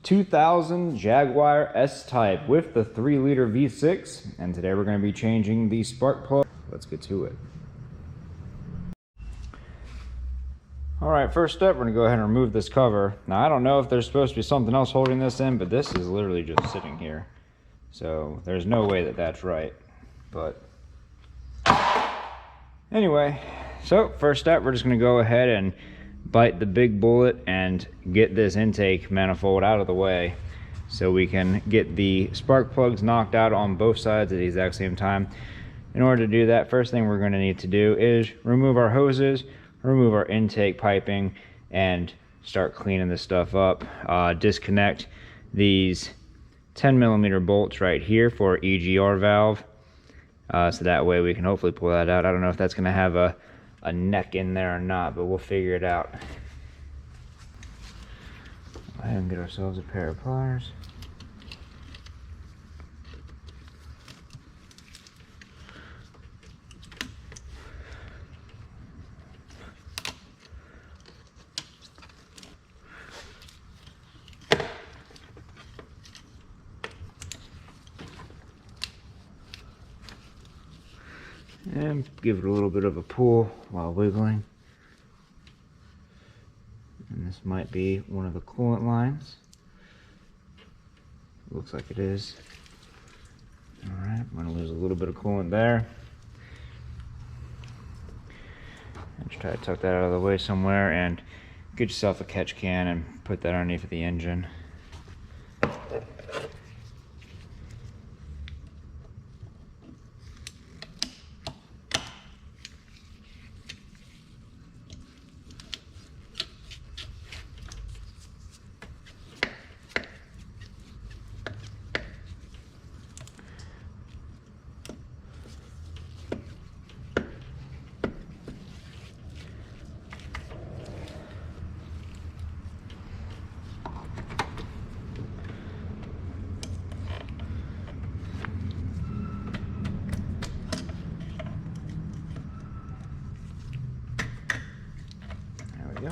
2000 Jaguar S-type with the 3-liter V6, and today we're going to be changing the spark plug. Let's get to it. Alright, first step, we're going to go ahead and remove this cover. Now, I don't know if there's supposed to be something else holding this in, but this is literally just sitting here. So, there's no way that that's right. But, anyway, so first step, we're just going to go ahead and bite the big bullet and get this intake manifold out of the way so we can get the spark plugs knocked out on both sides at the exact same time. In order to do that, first thing we're going to need to do is remove our hoses, remove our intake piping, and start cleaning this stuff up. Disconnect these 10mm bolts right here for EGR valve, so that way we can hopefully pull that out. I don't know if that's going to have a neck in there or not, but we'll figure it out. Go ahead and get ourselves a pair of pliers. And give it a little bit of a pull while wiggling. And this might be one of the coolant lines. Looks like it is. Alright, I'm going to lose a little bit of coolant there. And just try to tuck that out of the way somewhere and get yourself a catch can and put that underneath the engine. Go.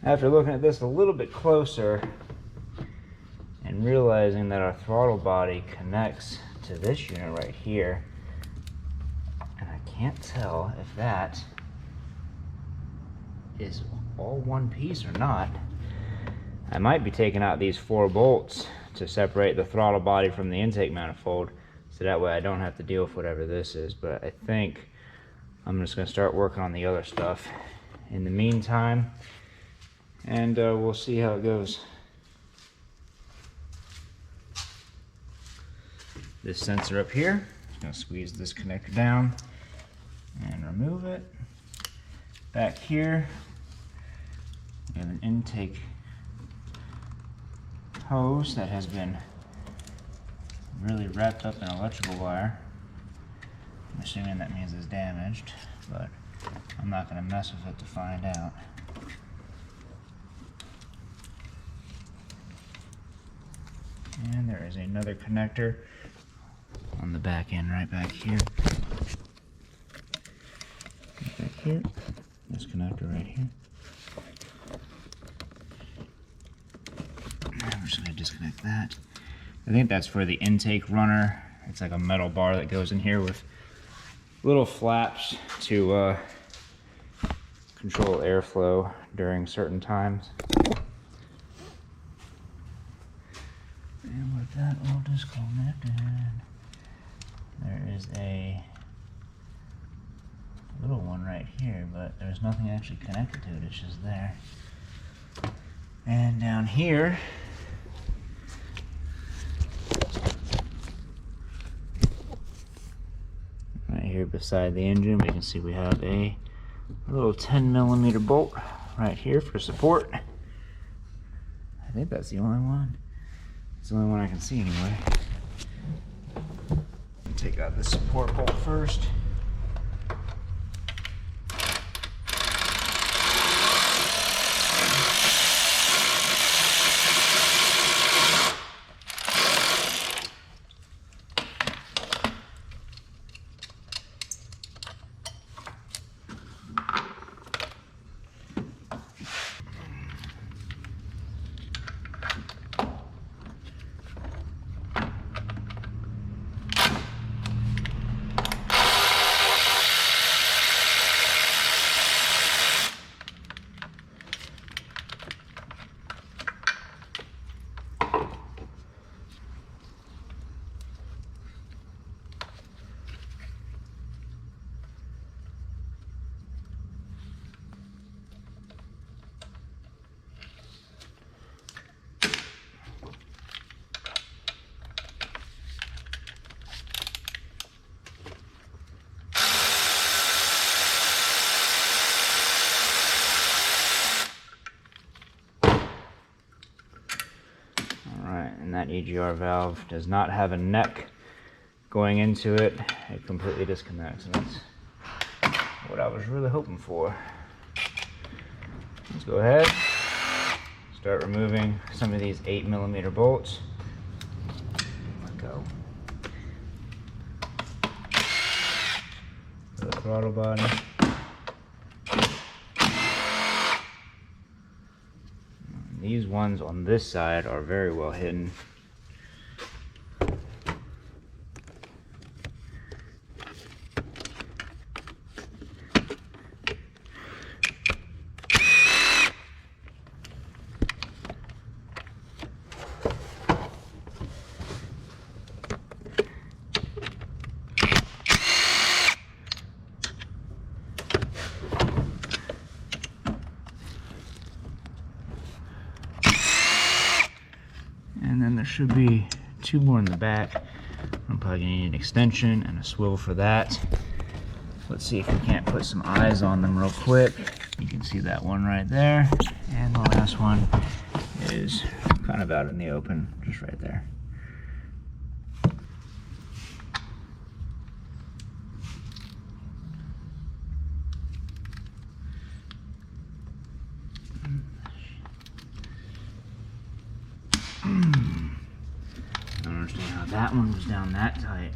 After looking at this a little bit closer and realizing that our throttle body connects to this unit right here, and I can't tell if that is all one piece or not. I might be taking out these 4 bolts to separate the throttle body from the intake manifold, so that way I don't have to deal with whatever this is. But I think I'm just going to start working on the other stuff in the meantime, and we'll see how it goes. This sensor up here, just going to squeeze this connector down and remove it. Back here, we have an intake hose that has been really wrapped up in electrical wire. I'm assuming that means it's damaged, but I'm not going to mess with it to find out. And there is another connector on the back end right back here. Back here, this connector right here. And we're just going to disconnect that. I think that's for the intake runner. It's like a metal bar that goes in here with little flaps to control airflow during certain times. And with that all disconnected, there is a little one right here, but there's nothing actually connected to it, it's just there. And down here, right here beside the engine, we can see we have a little 10mm bolt right here for support. I think that's the only one. It's the only one I can see anyway. Take out the support bolt first. that EGR valve does not have a neck going into it. It completely disconnects, and that's what I was really hoping for. Let's go ahead, start removing some of these 8mm bolts. Let go. For the throttle body. These ones on this side are very well hidden. And then there should be 2 more in the back. I'm probably gonna need an extension and a swivel for that. Let's see if we can't put some eyes on them real quick. You can see that one right there. And the last one is kind of out in the open, just right there. I don't understand how that one was down that tight.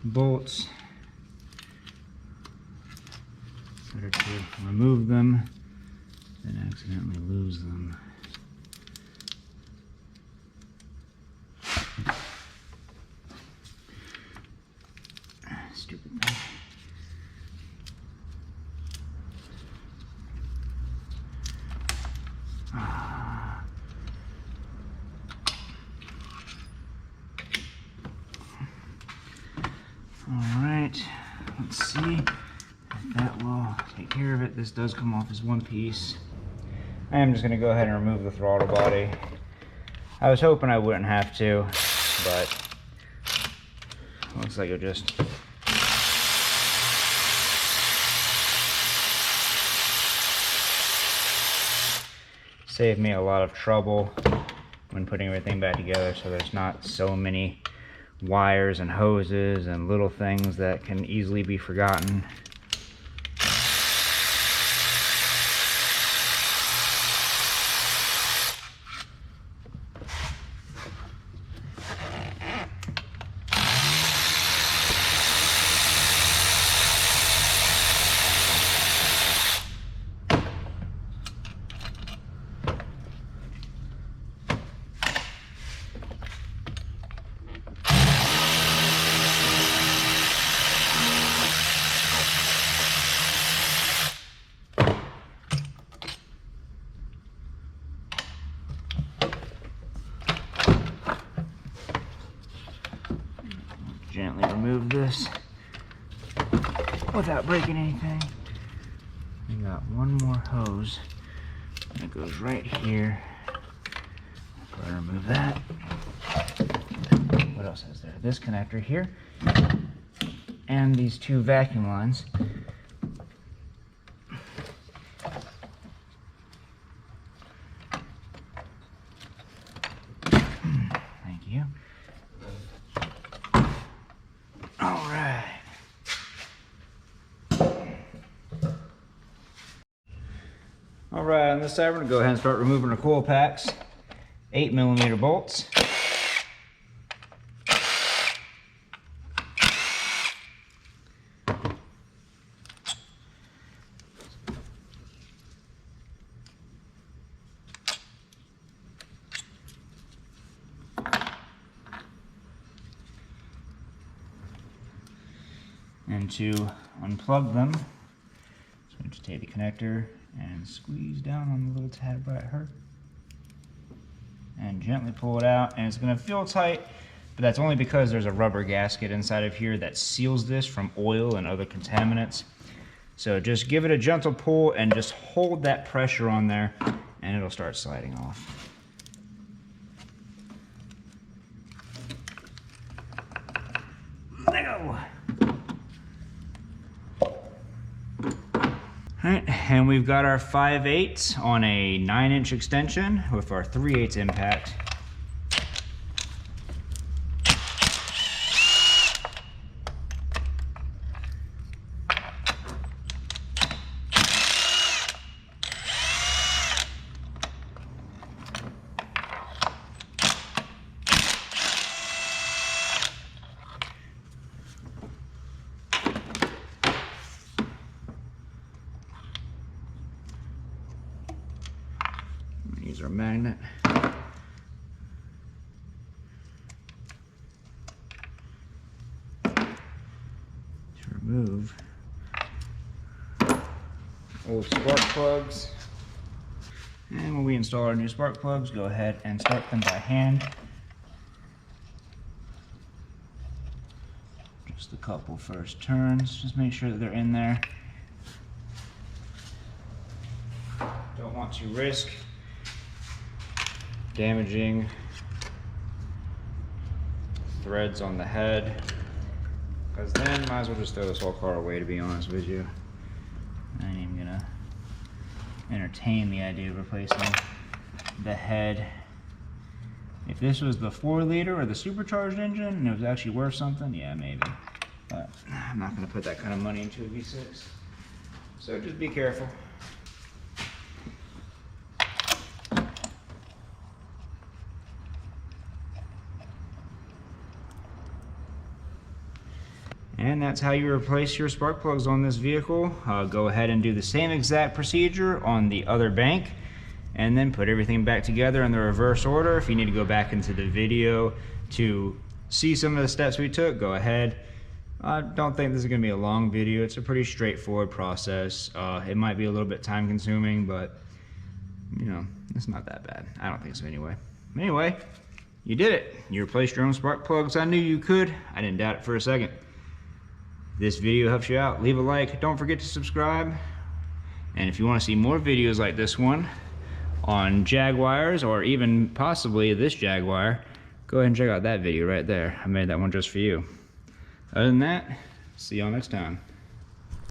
Bolts. Better to remove them than accidentally lose them. Stupid thing. Alright, let's see if that will take care of it. This does come off as one piece. I am just going to go ahead and remove the throttle body. I was hoping I wouldn't have to, but looks like it'll just save me a lot of trouble when putting everything back together, so there's not so many wires and hoses and little things that can easily be forgotten. remove this without breaking anything. We got one more hose that goes right here. Go ahead and remove that. What else is there? This connector here, and these two vacuum lines. Thank you. All right. All right, on this side, we're gonna go ahead and start removing the coil packs. 8mm bolts. And to unplug them, so we just take the connector and squeeze down on the little tab right here. And gently pull it out, and it's gonna feel tight, but that's only because there's a rubber gasket inside of here that seals this from oil and other contaminants. So just give it a gentle pull and just hold that pressure on there, and it'll start sliding off. Let go. Alright, and we've got our 5/8 on a 9-inch extension with our 3/8 impact. Use our magnet to remove old spark plugs. And when we install our new spark plugs, go ahead and start them by hand. Just a couple first turns, just make sure that they're in there. Don't want to risk damaging threads on the head, because then might as well just throw this whole car away, to be honest with you. I ain't even gonna entertain the idea of replacing the head. If this was the 4-liter or the supercharged engine and it was actually worth something, yeah, maybe. But I'm not gonna put that kind of money into a V6. So just be careful. And that's how you replace your spark plugs on this vehicle. Go ahead and do the same exact procedure on the other bank, and then put everything back together in the reverse order. If you need to go back into the video to see some of the steps we took, go ahead. I don't think this is gonna be a long video. It's a pretty straightforward process. It might be a little bit time consuming, but you know, it's not that bad. I don't think so anyway. Anyway, you did it. You replaced your own spark plugs. I knew you could. I didn't doubt it for a second. This video helps you out, leave a like. Don't forget to subscribe. And if you want to see more videos like this one on Jaguars, or even possibly this Jaguar, go ahead and check out that video right there. I made that one just for you. Other than that, see y'all next time.